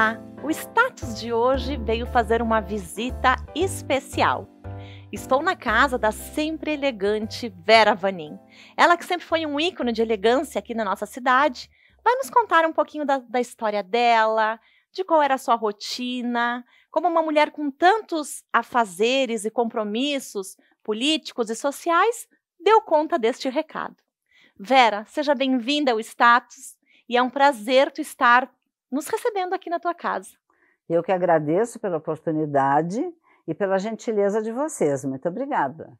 Olá! O Status de hoje veio fazer uma visita especial. Estou na casa da sempre elegante Vera Vanin. Ela que sempre foi um ícone de elegância aqui na nossa cidade, vai nos contar um pouquinho da história dela, de qual era a sua rotina, como uma mulher com tantos afazeres e compromissos políticos e sociais, deu conta deste recado. Vera, seja bem-vinda ao Status e é um prazer tu estar nos recebendo aqui na tua casa. Eu que agradeço pela oportunidade e pela gentileza de vocês. Muito obrigada.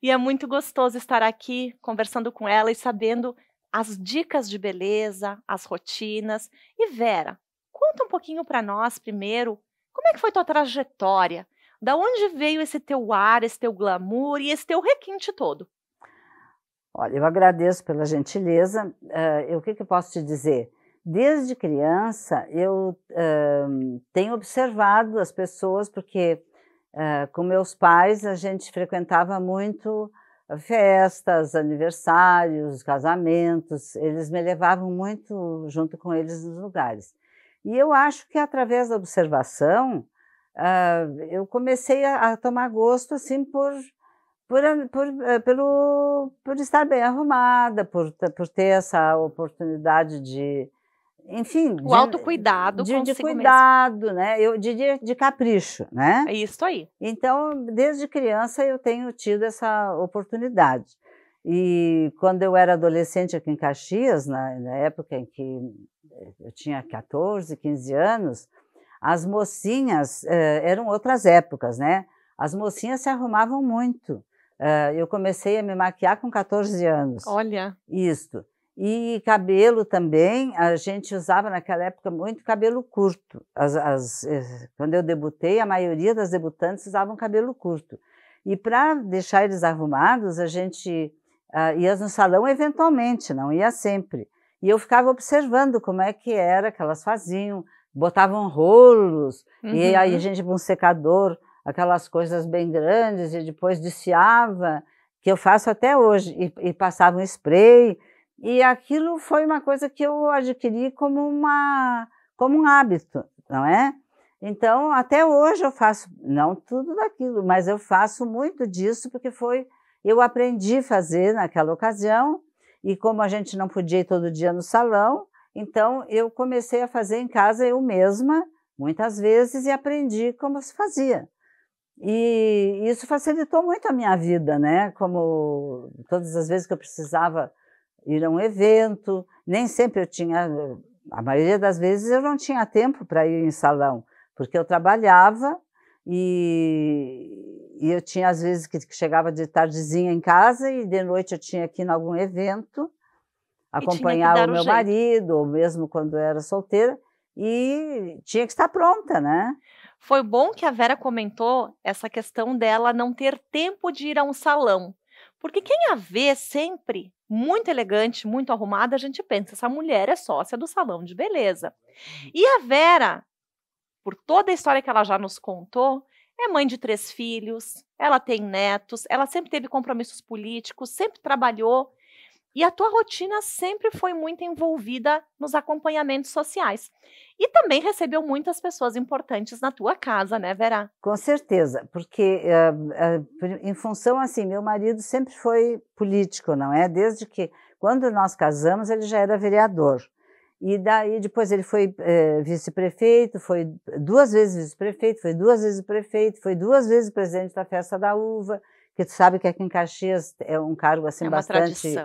E é muito gostoso estar aqui conversando com ela e sabendo as dicas de beleza, as rotinas. E Vera, conta um pouquinho para nós primeiro, como é que foi tua trajetória? Da onde veio esse teu ar, esse teu glamour e esse teu requinte todo? Olha, eu agradeço pela gentileza. O que eu posso te dizer? Desde criança, eu tenho observado as pessoas, porque com meus pais a gente frequentava muito festas, aniversários, casamentos, eles me levavam muito junto com eles nos lugares. E eu acho que através da observação, eu comecei a tomar gosto assim por estar bem arrumada, por ter essa oportunidade de, enfim, O autocuidado de consigo cuidado, mesmo. né? Eu diria de capricho, né? É isso aí. Então, desde criança eu tenho tido essa oportunidade. E quando eu era adolescente aqui em Caxias, na época em que eu tinha 14, 15 anos, as mocinhas, eram outras épocas, né? As mocinhas se arrumavam muito. Eu comecei a me maquiar com 14 anos. Olha. Isso. E cabelo também, a gente usava naquela época muito cabelo curto. Quando eu debutei, a maioria das debutantes usavam cabelo curto. E para deixar eles arrumados, a gente ia no salão eventualmente, não ia sempre. E eu ficava observando como é que era que elas faziam, botavam rolos, e aí a gente com um secador, aquelas coisas bem grandes, e depois desfiava, que eu faço até hoje, e passava um spray, e aquilo foi uma coisa que eu adquiri como um hábito, não é? Então, até hoje eu faço, não tudo daquilo, mas eu faço muito disso, porque eu aprendi a fazer naquela ocasião, e como a gente não podia ir todo dia no salão, então eu comecei a fazer em casa eu mesma, muitas vezes, e aprendi como se fazia. E isso facilitou muito a minha vida, né? Como todas as vezes que eu precisava ir a um evento, nem sempre eu tinha, a maioria das vezes eu não tinha tempo para ir em salão, porque eu trabalhava e eu tinha às vezes que chegava de tardezinha em casa e de noite eu tinha que ir em algum evento, acompanhar o meu marido, ou mesmo quando eu era solteira, e tinha que estar pronta, né? Foi bom que a Vera comentou essa questão dela não ter tempo de ir a um salão, porque quem a vê sempre muito elegante, muito arrumada, a gente pensa, essa mulher é sócia do salão de beleza. E a Vera, por toda a história que ela já nos contou, é mãe de 3 filhos, ela tem netos, ela sempre teve compromissos políticos, sempre trabalhou, e a tua rotina sempre foi muito envolvida nos acompanhamentos sociais. E também recebeu muitas pessoas importantes na tua casa, né, Vera? Com certeza, porque em função assim, meu marido sempre foi político, não é? Desde que, quando nós casamos, ele já era vereador. E daí depois ele foi vice-prefeito, foi 2 vezes vice-prefeito, foi 2 vezes prefeito, foi 2 vezes presidente da Festa da Uva, que tu sabe que aqui em Caxias é um cargo assim bastante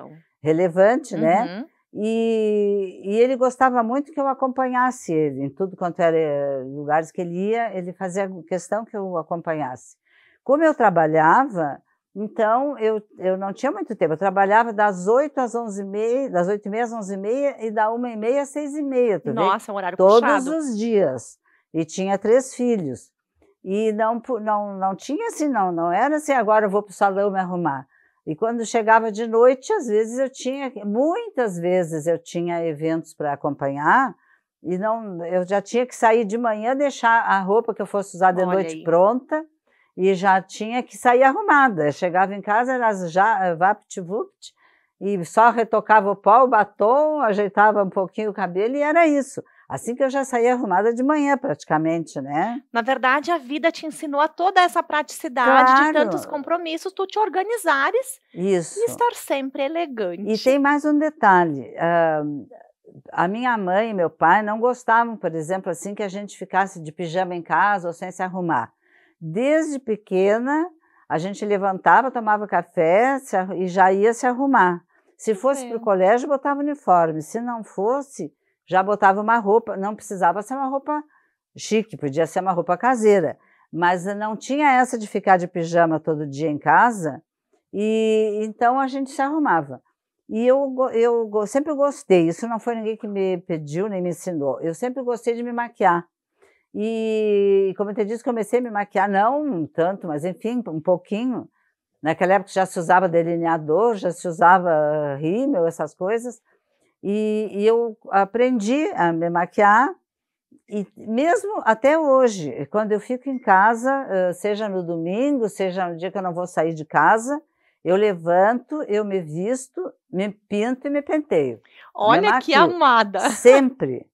relevante, né? E ele gostava muito que eu acompanhasse ele, em tudo quanto era lugares que ele ia, ele fazia questão que eu acompanhasse. Como eu trabalhava, então eu não tinha muito tempo, eu trabalhava das 8 às 11h30, das 8h30 às 11h30 e da 1h30 às 6h30. Nossa, é um horário puxado. Todos os dias. E tinha 3 filhos. E não tinha assim, não era assim, agora eu vou para o salão me arrumar. E quando chegava de noite, às vezes muitas vezes eu tinha eventos para acompanhar, e eu já tinha que sair de manhã, deixar a roupa que eu fosse usar de noite pronta, e já tinha que sair arrumada. Eu chegava em casa, era já vapt-vupt, e só retocava o pó, o batom, ajeitava um pouquinho o cabelo, e era isso. Assim que eu já saía arrumada de manhã, praticamente, né? Na verdade, a vida te ensinou a toda essa praticidade de tantos Claro, compromissos, tu te organizares e isso. estar sempre E elegante. tem mais um detalhe, a minha mãe e meu pai não gostavam, por exemplo, assim, que a gente ficasse de pijama em casa ou sem se arrumar. Desde pequena, a gente levantava, tomava café e já ia se arrumar. Se Que fosse para o bem. colégio, botava uniforme. Se não fosse, já botava uma roupa. Não precisava ser uma roupa chique, podia ser uma roupa caseira. Mas não tinha essa de ficar de pijama todo dia em casa, e então a gente se arrumava. E eu sempre gostei, isso não foi ninguém que me pediu nem me ensinou, eu sempre gostei de me maquiar. E, como eu te disse, comecei a me maquiar, não tanto, mas enfim, um pouquinho. Naquela época já se usava delineador, já se usava rímel, essas coisas. E eu aprendi a me maquiar, e mesmo até hoje, quando eu fico em casa, seja no domingo, seja no dia que eu não vou sair de casa, eu levanto, eu me visto, me pinto e me penteio. Me Olha que maquio. amada. Sempre,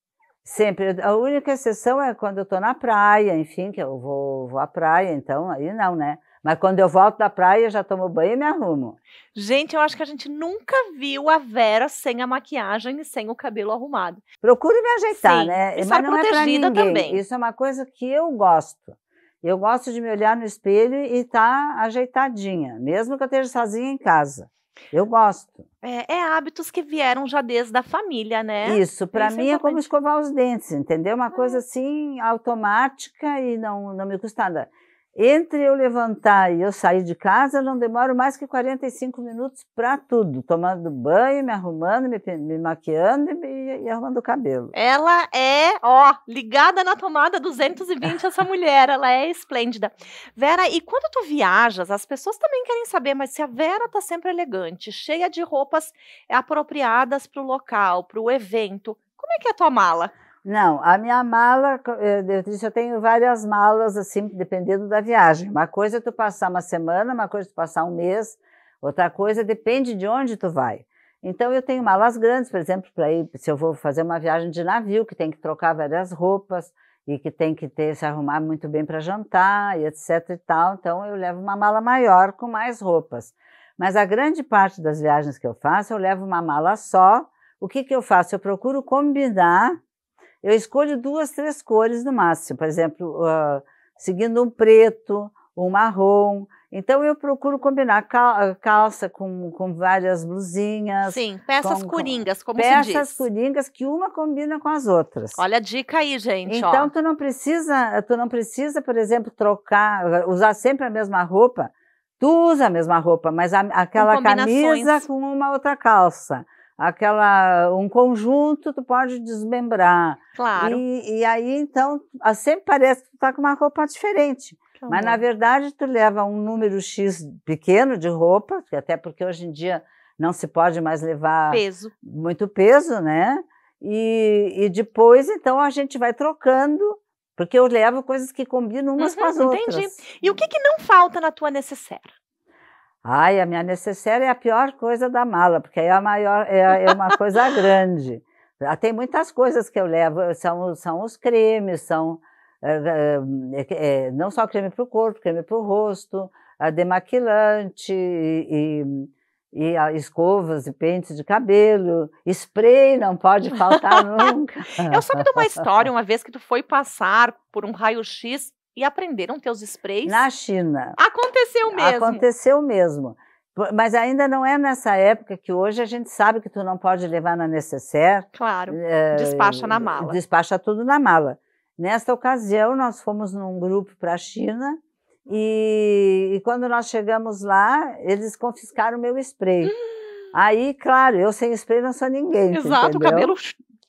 sempre. A única exceção é quando eu estou na praia, enfim, que eu vou à praia, então aí não, né? Mas quando eu volto da praia, eu já tomo banho e me arrumo. Gente, eu acho que a gente nunca viu a Vera sem a maquiagem e sem o cabelo arrumado. Procuro me ajeitar, Sim, né? estar Mas não é para protegida ninguém. também. Isso é uma coisa que eu gosto. Eu gosto de me olhar no espelho e estar ajeitadinha, mesmo que eu esteja sozinha em casa. Eu gosto. É hábitos que vieram já desde a família, né? Isso, para Isso é mim é como importante. escovar os dentes, entendeu? Uma coisa É. assim automática e não me custa nada. Entre eu levantar e eu sair de casa, eu não demoro mais que 45 minutos para tudo, tomando banho, me arrumando, me maquiando e arrumando o cabelo. Ela é, ó, ligada na tomada 220, essa mulher, ela é esplêndida. Vera, e quando tu viajas, as pessoas também querem saber, mas se a Vera tá sempre elegante, cheia de roupas apropriadas para o local, para o evento, como é que é a tua mala? Não, a minha mala, eu disse, eu tenho várias malas, assim, dependendo da viagem. Uma coisa é tu passar uma semana, uma coisa é tu passar um mês, outra coisa depende de onde tu vai. Então, eu tenho malas grandes, por exemplo, para ir, se eu vou fazer uma viagem de navio, que tem que trocar várias roupas e que tem que se arrumar muito bem para jantar e etc e tal. Então, eu levo uma mala maior com mais roupas. Mas a grande parte das viagens que eu faço, eu levo uma mala só. O que eu faço? Eu procuro combinar. Eu escolho 2, 3 cores no máximo, por exemplo, seguindo um preto, um marrom. Então, eu procuro combinar calça com várias blusinhas. Sim, peças coringas, como se peças diz. coringas que uma combina com as outras. Olha a dica aí, gente, Então, ó. tu não precisa, por exemplo, trocar, usar sempre a mesma roupa. Tu usa a mesma roupa, mas aquela camisa com uma outra calça. Um conjunto tu pode desmembrar. Claro. E aí, então, sempre parece que tu tá com uma roupa diferente. Que Mas, na amor. verdade, tu leva um número X pequeno de roupa, até porque hoje em dia não se pode mais levar Peso. muito peso, né? E depois, então, a gente vai trocando, porque eu levo coisas que combinam umas com as outras. Entendi. E o que não falta na tua necessaire? Ai, a minha necessaire é a pior coisa da mala, porque aí é uma coisa grande. Tem muitas coisas que eu levo, são os cremes, não só creme para o corpo, creme para o rosto, demaquilante e escovas e pentes de cabelo, spray não pode faltar nunca. Eu soube de uma história, uma vez que tu foi passar por um raio-x e aprenderam teus sprays. Na China. Aconteceu mesmo. Aconteceu mesmo. Mas ainda não é nessa época que hoje a gente sabe que tu não pode levar na necessaire. Claro, despacha na mala. Despacha tudo na mala. Nesta ocasião, nós fomos num grupo para a China e quando nós chegamos lá, eles confiscaram o meu spray. Aí, claro, eu sem spray não sou ninguém. Exato, entendeu? o cabelo...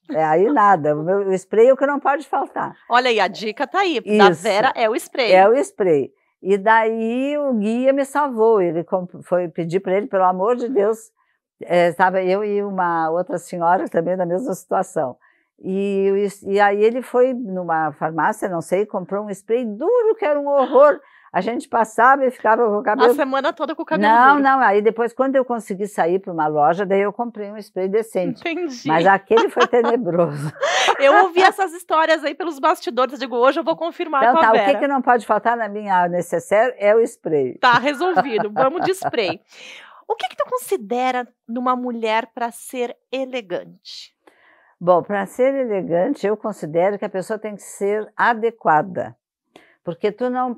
Aí nada, o spray é o que não pode faltar. Olha aí, a dica tá aí, da Vera é o spray. É o spray. E daí o guia me salvou, ele foi pedir para ele, pelo amor de Deus, estava eu e uma outra senhora também na mesma situação. E aí ele foi numa farmácia, não sei, comprou um spray duro, que era um horror. A gente passava e ficava com o cabelo... A semana toda com o cabelo duro. Não, aí depois, quando eu consegui sair para uma loja, daí eu comprei um spray decente. Entendi. Mas aquele foi tenebroso. Eu ouvi essas histórias aí pelos bastidores, eu digo, hoje eu vou confirmar Então com a tá, o Vera. que não pode faltar na minha necessaire é o spray. Tá resolvido, vamos de spray. O que tu considera numa mulher para ser elegante? Bom, para ser elegante, eu considero que a pessoa tem que ser adequada. Porque tu não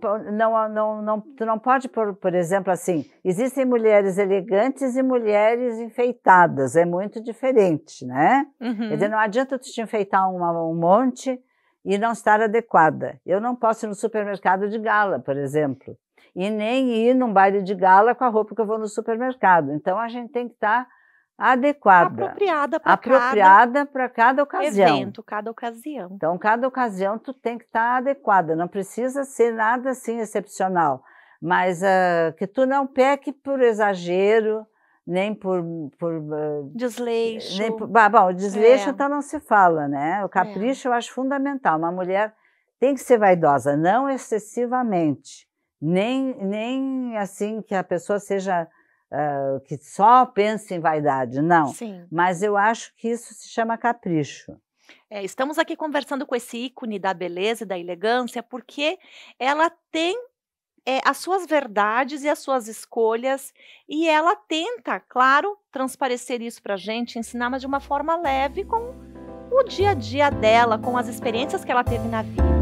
pode, por exemplo, assim, existem mulheres elegantes e mulheres enfeitadas, é muito diferente, né? Quer dizer, não adianta tu te enfeitar um monte e não estar adequada. Eu não posso ir no supermercado de gala, por exemplo, e nem ir num baile de gala com a roupa que eu vou no supermercado. Então, a gente tem que estar adequada. Apropriada para cada ocasião. Evento, cada ocasião. Então, cada ocasião tu tem que estar adequada, não precisa ser nada assim excepcional, mas que tu não peque por exagero, nem por desleixo. Bom, desleixo então não se fala, né? O capricho eu acho fundamental. Uma mulher tem que ser vaidosa, não excessivamente, nem assim que a pessoa seja que só pense em vaidade, não. Sim. Mas eu acho que isso se chama capricho. Estamos aqui conversando com esse ícone da beleza e da elegância, porque ela tem as suas verdades e as suas escolhas, e ela tenta, claro, transparecer isso pra gente, ensinar, mas de uma forma leve, com o dia a dia dela, com as experiências que ela teve na vida.